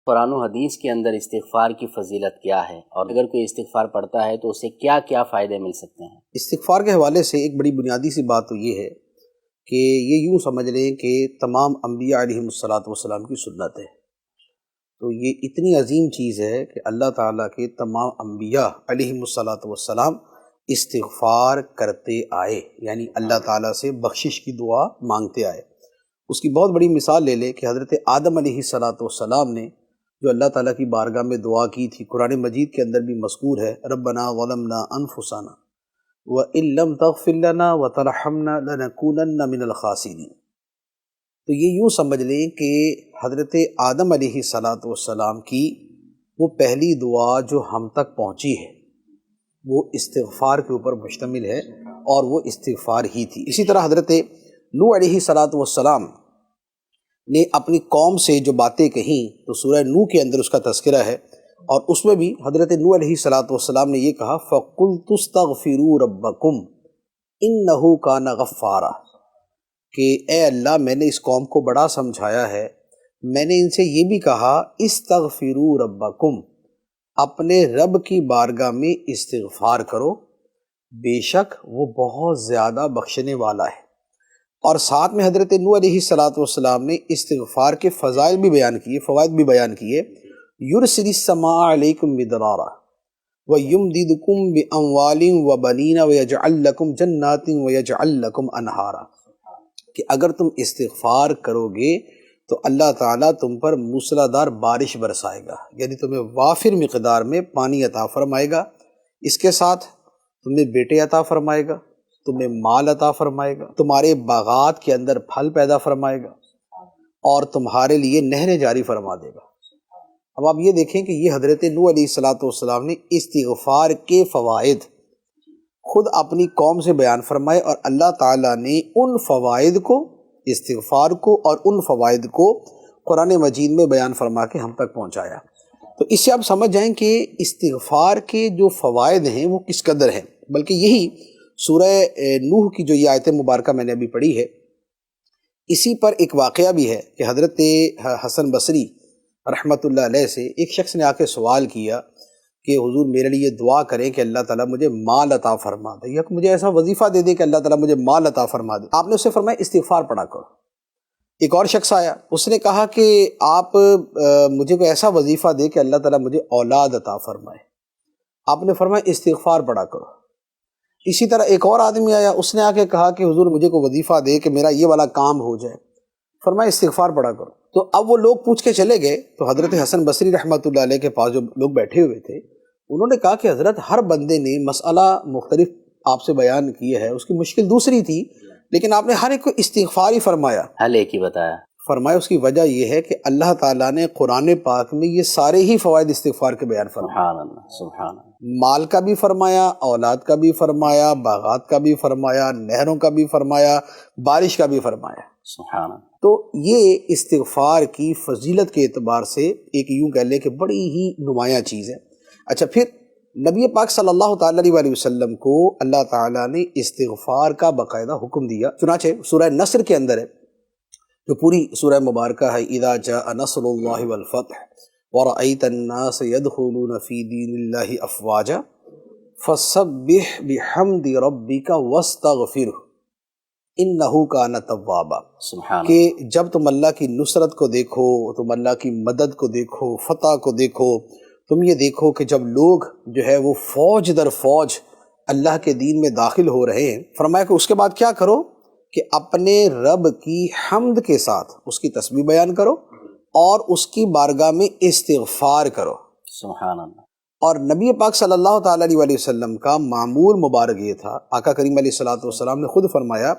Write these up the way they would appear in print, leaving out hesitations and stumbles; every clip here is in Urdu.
قرآن و حدیث کے اندر استغفار کی فضیلت کیا ہے، اور اگر کوئی استغفار پڑھتا ہے تو اسے کیا کیا فائدے مل سکتے ہیں؟ استغفار کے حوالے سے ایک بڑی بنیادی سی بات تو یہ ہے کہ یہ یوں سمجھ لیں کہ تمام انبیاء علیہم السلام کی سنت ہے۔ تو یہ اتنی عظیم چیز ہے کہ اللہ تعالیٰ کے تمام انبیاء علیہم السلام استغفار کرتے آئے، یعنی اللہ تعالیٰ سے بخشش کی دعا مانگتے آئے۔ اس کی بہت بڑی مثال لے لیں کہ حضرت آدم علیہ السلام نے جو اللہ تعالیٰ کی بارگاہ میں دعا کی تھی، قرآن مجید کے اندر بھی مذکور ہے، ربنا ظلمنا انفسنا وَإِن لَّمْ تَغْفِرْ لَنَا وَتَرْحَمْنَا لَنَكُونَنَّ مِنَ الْخَاسِرِينَ۔ تو یہ یوں سمجھ لیں کہ حضرت آدم علیہ السلام کی وہ پہلی دعا جو ہم تک پہنچی ہے وہ استغفار کے اوپر مشتمل ہے، اور وہ استغفار ہی تھی۔ اسی طرح حضرت نوح علیہ السلام نے اپنی قوم سے جو باتیں کہیں تو سورہ نوح کے اندر اس کا تذکرہ ہے، اور اس میں بھی حضرت نوح علیہ السلام نے یہ کہا فَقُلْتُ اسْتَغْفِرُوا رَبَّكُمْ إِنَّهُ كَانَ غَفَّارًا، کہ اے اللہ میں نے اس قوم کو بڑا سمجھایا ہے، میں نے ان سے یہ بھی کہا استغفروا ربکم، اپنے رب کی بارگاہ میں استغفار کرو، بے شک وہ بہت زیادہ بخشنے والا ہے۔ اور ساتھ میں حضرت نوح علیہ السلام نے استغفار کے فضائل بھی بیان کیے، فوائد بھی بیان کیے، یرسل السماء علیکم مدرارا ویمددکم باموال وبنین ویجعل لکم جنات ویجعل لکم انہارا، کہ اگر تم استغفار کرو گے تو اللہ تعالیٰ تم پر موسلادھار بارش برسائے گا، یعنی تمہیں وافر مقدار میں پانی عطا فرمائے گا، اس کے ساتھ تمہیں بیٹے عطا فرمائے گا، تمہیں مال عطا فرمائے گا، تمہارے باغات کے اندر پھل پیدا فرمائے گا، اور تمہارے لیے نہریں جاری فرما دے گا۔ اب آپ یہ دیکھیں کہ یہ حضرت نوح علیہ السلام نے استغفار کے فوائد خود اپنی قوم سے بیان فرمائے، اور اللہ تعالیٰ نے ان فوائد کو، استغفار کو اور ان فوائد کو قرآن مجید میں بیان فرما کے ہم تک پہنچایا۔ تو اس سے آپ سمجھ جائیں کہ استغفار کے جو فوائد ہیں وہ کس قدر ہیں، بلکہ یہی سورہ نوح کی جو یہ آیت مبارکہ میں نے ابھی پڑھی ہے، اسی پر ایک واقعہ بھی ہے کہ حضرت حسن بصری رحمۃ اللہ علیہ سے ایک شخص نے آ کے سوال کیا کہ حضور میرے لیے دعا کریں کہ اللہ تعالیٰ مجھے مال عطا فرما دے، یا مجھے ایسا وظیفہ دے دے کہ اللہ تعالیٰ مجھے مال عطا فرما دے۔ آپ نے اسے فرمایا استغفار پڑھا کرو۔ ایک اور شخص آیا، اس نے کہا کہ آپ مجھے کوئی ایسا وظیفہ دے کہ اللہ تعالیٰ مجھے اولاد عطا فرمائے۔ آپ نے فرمایا استغفار پڑھا کرو۔ اسی طرح ایک اور آدمی آیا، اس نے آ کے کہا کہ حضور مجھے کوئی وظیفہ دے کہ میرا یہ والا کام ہو جائے، فرمایا استغفار پڑھا کرو۔ تو اب وہ لوگ پوچھ کے چلے گئے، تو حضرت حسن بصری رحمۃ اللہ علیہ کے پاس جو لوگ بیٹھے ہوئے تھے انہوں نے کہا کہ حضرت ہر بندے نے مسئلہ مختلف آپ سے بیان کیا ہے، اس کی مشکل دوسری تھی، لیکن آپ نے ہر ایک کو استغفار ہی فرمایا، حل ایک ہی بتایا۔ فرمایا اس کی وجہ یہ ہے کہ اللہ تعالیٰ نے قرآن پاک میں یہ سارے ہی فوائد استغفار کے بیان فرمائے۔ سبحان اللہ، سبحان اللہ۔ مال کا بھی فرمایا، اولاد کا بھی فرمایا، باغات کا بھی فرمایا، نہروں کا بھی فرمایا، بارش کا بھی فرمایا۔ سبحان اللہ۔ تو یہ استغفار کی فضیلت کے اعتبار سے ایک یوں کہہ لیں کہ بڑی ہی نمایاں چیز ہے۔ اچھا، پھر نبی پاک صلی اللہ تعالیٰ علیہ وسلم کو اللہ تعالیٰ نے استغفار کا باقاعدہ حکم دیا، چنانچہ سورہ نصر کے اندر ہے، جو پوری سورہ مبارکہ ہے، اذا جاء نصر اللہ والفتح ورأیت الناس يدخلون فی دین اللہ افواجا فسبح بحمد ربک واستغفرہ انہ کان توابا۔ سبحان کہ جب تم اللہ کی نصرت کو دیکھو، تم اللہ کی مدد کو دیکھو، فتح کو دیکھو، تم یہ دیکھو کہ جب لوگ جو ہے وہ فوج در فوج اللہ کے دین میں داخل ہو رہے ہیں، فرمایا کہ اس کے بعد کیا کرو کہ اپنے رب کی حمد کے ساتھ اس کی تسبیح بیان کرو اور اس کی بارگاہ میں استغفار کرو۔ سبحان اللہ۔ اور نبی پاک صلی اللہ تعالیٰ علیہ وسلم کا معمول مبارک یہ تھا، آقا کریم علیہ السلام نے خود فرمایا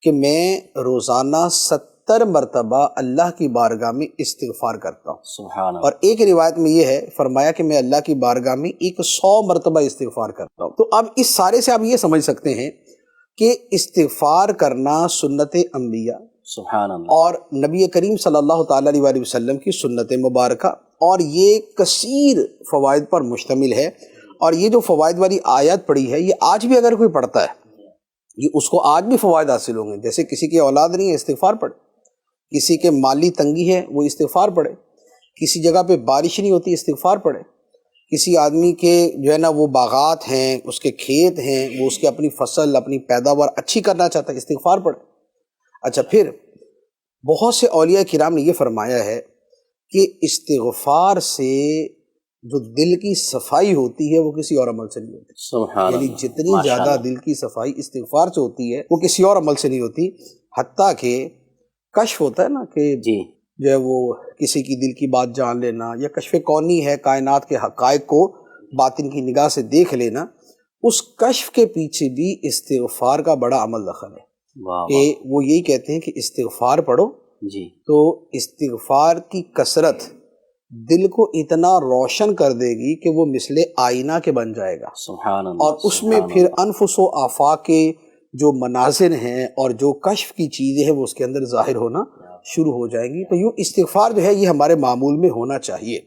کہ میں روزانہ 70 مرتبہ اللہ کی بارگاہ میں استغفار کرتا ہوں۔ سبحان اللہ۔ اور ایک روایت میں یہ ہے، فرمایا کہ میں اللہ کی بارگاہ میں 100 مرتبہ استغفار کرتا ہوں۔ تو اب اس سارے سے آپ یہ سمجھ سکتے ہیں کہ استغفار کرنا سنت انبیاء سبحان اللہ، اور نبی کریم صلی اللہ تعالیٰ علیہ وسلم کی سنت مبارکہ، اور یہ کثیر فوائد پر مشتمل ہے۔ اور یہ جو فوائد والی آیت پڑھی ہے، یہ آج بھی اگر کوئی پڑھتا ہے یہ اس کو آج بھی فوائد حاصل ہوں گے۔ جیسے کسی کی اولاد نہیں ہے، استغفار پڑھے، کسی کے مالی تنگی ہے، وہ استغفار پڑھے، کسی جگہ پہ بارش نہیں ہوتی، استغفار پڑھے. کسی آدمی کے جو ہے نا وہ باغات ہیں، اس کے کھیت ہیں، وہ اس کی اپنی فصل اپنی پیداوار اچھی کرنا چاہتا ہے، استغفار پڑھے. اچھا، پھر بہت سے اولیاء کرام نے یہ فرمایا ہے کہ استغفار سے جو دل کی صفائی ہوتی ہے وہ کسی اور عمل سے نہیں ہوتی. سبحان یعنی اللہ، جتنی ماشاء زیادہ اللہ. دل کی صفائی استغفار سے ہوتی ہے وہ کسی اور عمل سے نہیں ہوتی. حتیٰ کہ کشف ہوتا ہے نا کہ جی جو ہے وہ کسی کی دل کی بات جان لینا، یا کشف کونی ہے، کائنات کے حقائق کو باطن کی نگاہ سے دیکھ لینا، اس کشف کے پیچھے بھی استغفار کا بڑا عمل دخل ہے. واہ کہ واہ. وہ یہی کہتے ہیں کہ استغفار پڑھو. جی تو استغفار کی کثرت دل کو اتنا روشن کر دے گی کہ وہ مثل آئینہ کے بن جائے گا، سبحان اللہ. اور اس میں پھر انفس و آفاق کے جو مناظر ہیں اور جو کشف کی چیزیں ہیں وہ اس کے اندر ظاہر ہونا شروع ہو جائیں گی. تو یوں استغفار جو ہے یہ ہمارے معمول میں ہونا چاہیے.